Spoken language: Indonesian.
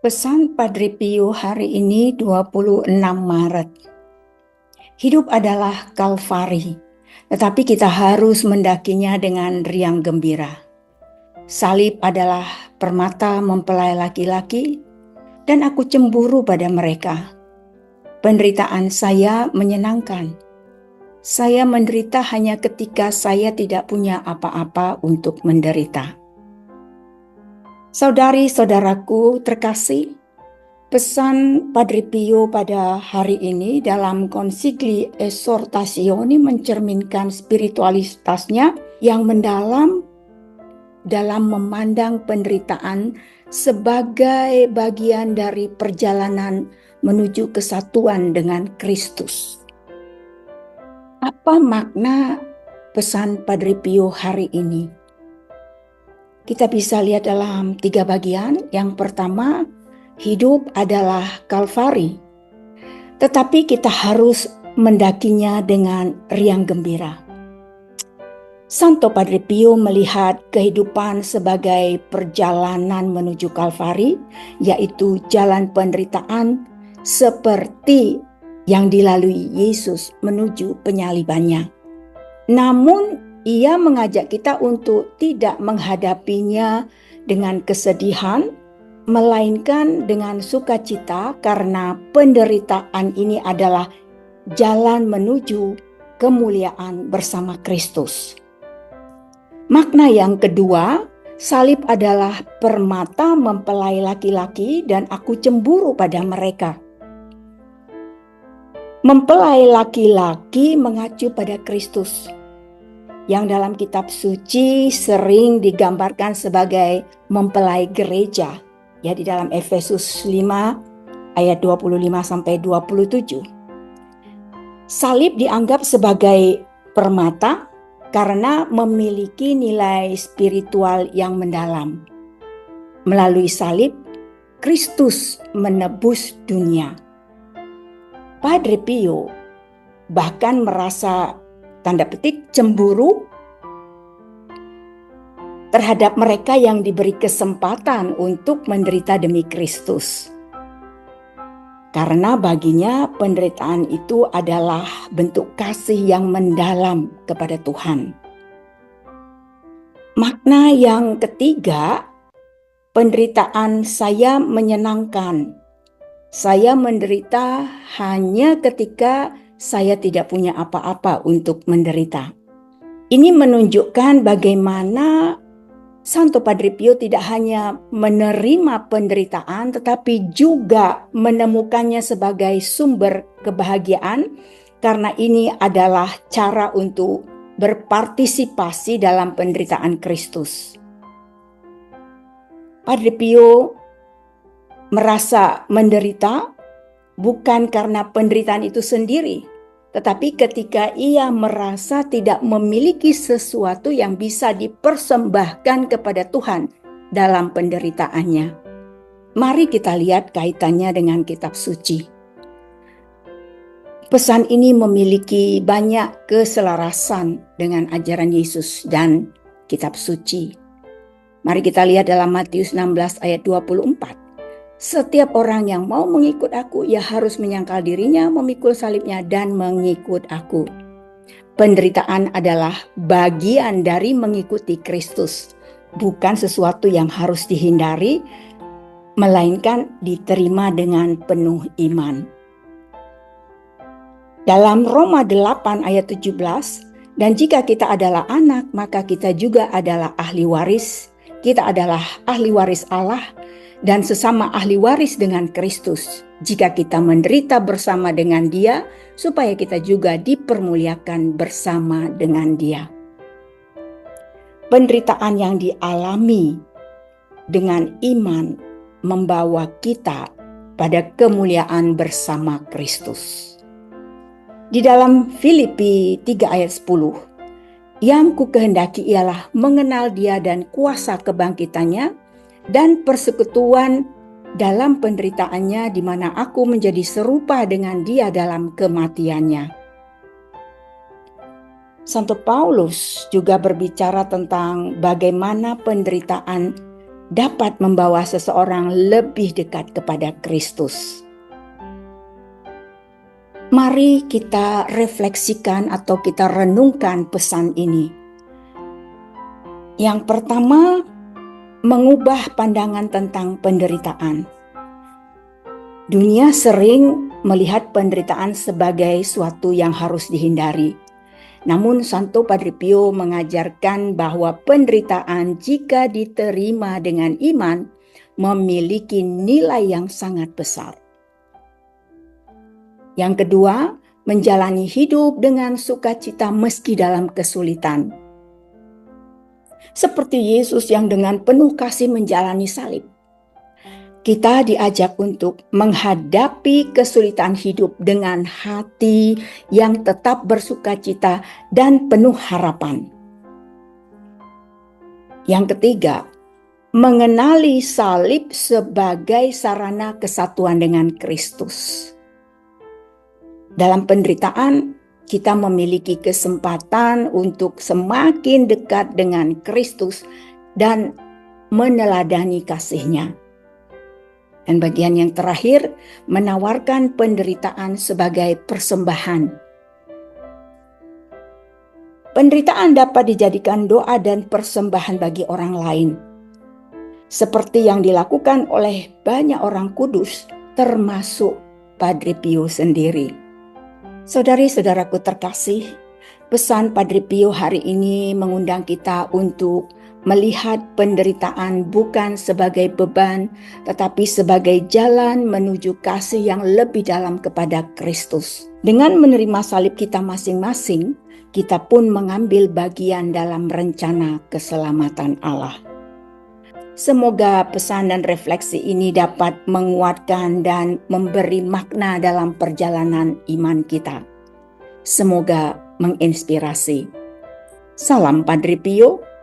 Pesan Padre Pio hari ini 26 Maret. Hidup adalah Kalvari, tetapi kita harus mendakinya dengan riang gembira. Salib adalah permata mempelai laki-laki, dan aku cemburu pada mereka. Penderitaan saya menyenangkan. Saya menderita hanya ketika saya tidak punya apa-apa untuk menderita. Saudari-saudaraku terkasih, pesan Padre Pio pada hari ini dalam Consigli Exhortationi mencerminkan spiritualitasnya yang mendalam dalam memandang penderitaan sebagai bagian dari perjalanan menuju kesatuan dengan Kristus. Apa makna pesan Padre Pio hari ini? Kita bisa lihat dalam 3 bagian. Yang pertama, hidup adalah Kalvari, tetapi kita harus mendakinya dengan riang gembira. Santo Padre Pio melihat kehidupan sebagai perjalanan menuju Kalvari, yaitu jalan penderitaan seperti yang dilalui Yesus menuju penyalibannya. Namun ia mengajak kita untuk tidak menghadapinya dengan kesedihan, melainkan dengan sukacita, karena penderitaan ini adalah jalan menuju kemuliaan bersama Kristus. Makna yang kedua, salib adalah permata mempelai laki-laki dan aku cemburu pada mereka. Mempelai laki-laki mengacu pada Kristus, yang dalam kitab suci sering digambarkan sebagai mempelai gereja, ya, di dalam Efesus 5 ayat 25-27. Salib dianggap sebagai permata karena memiliki nilai spiritual yang mendalam. Melalui salib, Kristus menebus dunia. Padre Pio bahkan merasa tanda petik cemburu terhadap mereka yang diberi kesempatan untuk menderita demi Kristus. Karena baginya penderitaan itu adalah bentuk kasih yang mendalam kepada Tuhan. Makna yang ketiga, penderitaan saya menyenangkan. Saya menderita hanya ketika saya tidak punya apa-apa untuk menderita. Ini menunjukkan bagaimana Santo Padre Pio tidak hanya menerima penderitaan, tetapi juga menemukannya sebagai sumber kebahagiaan, karena ini adalah cara untuk berpartisipasi dalam penderitaan Kristus. Padre Pio merasa menderita bukan karena penderitaan itu sendiri, tetapi ketika ia merasa tidak memiliki sesuatu yang bisa dipersembahkan kepada Tuhan dalam penderitaannya. Mari kita lihat kaitannya dengan kitab suci. Pesan ini memiliki banyak keselarasan dengan ajaran Yesus dan kitab suci. Mari kita lihat dalam Matius 16 ayat 24. Setiap orang yang mau mengikut aku, ia harus menyangkal dirinya, memikul salibnya, dan mengikut aku. Penderitaan adalah bagian dari mengikuti Kristus, bukan sesuatu yang harus dihindari, melainkan diterima dengan penuh iman. Dalam Roma 8 ayat 17, dan jika kita adalah anak, maka kita juga adalah ahli waris. Kita adalah ahli waris Allah dan sesama ahli waris dengan Kristus, jika kita menderita bersama dengan Dia, supaya kita juga dipermuliakan bersama dengan Dia. Penderitaan yang dialami dengan iman membawa kita pada kemuliaan bersama Kristus. Di dalam Filipi 3 ayat 10, yang ku kehendaki ialah mengenal Dia dan kuasa kebangkitannya, dan persekutuan dalam penderitaannya, di mana aku menjadi serupa dengan Dia dalam kematiannya. Santo Paulus juga berbicara tentang bagaimana penderitaan dapat membawa seseorang lebih dekat kepada Kristus. Mari kita refleksikan atau kita renungkan pesan ini. Yang pertama, mengubah pandangan tentang penderitaan. Dunia sering melihat penderitaan sebagai suatu yang harus dihindari. Namun Santo Padre Pio mengajarkan bahwa penderitaan jika diterima dengan iman memiliki nilai yang sangat besar. Yang kedua, menjalani hidup dengan sukacita meski dalam kesulitan. Seperti Yesus yang dengan penuh kasih menjalani salib. Kita diajak untuk menghadapi kesulitan hidup dengan hati yang tetap bersukacita dan penuh harapan. Yang ketiga, mengenali salib sebagai sarana kesatuan dengan Kristus. Dalam penderitaan, kita memiliki kesempatan untuk semakin dekat dengan Kristus dan meneladani kasih-Nya. Dan bagian yang terakhir, menawarkan penderitaan sebagai persembahan. Penderitaan dapat dijadikan doa dan persembahan bagi orang lain. Seperti yang dilakukan oleh banyak orang kudus, termasuk Padre Pio sendiri. Saudari-saudaraku terkasih, pesan Padre Pio hari ini mengundang kita untuk melihat penderitaan bukan sebagai beban, tetapi sebagai jalan menuju kasih yang lebih dalam kepada Kristus. Dengan menerima salib kita masing-masing, kita pun mengambil bagian dalam rencana keselamatan Allah. Semoga pesan dan refleksi ini dapat menguatkan dan memberi makna dalam perjalanan iman kita. Semoga menginspirasi. Salam Padre Pio.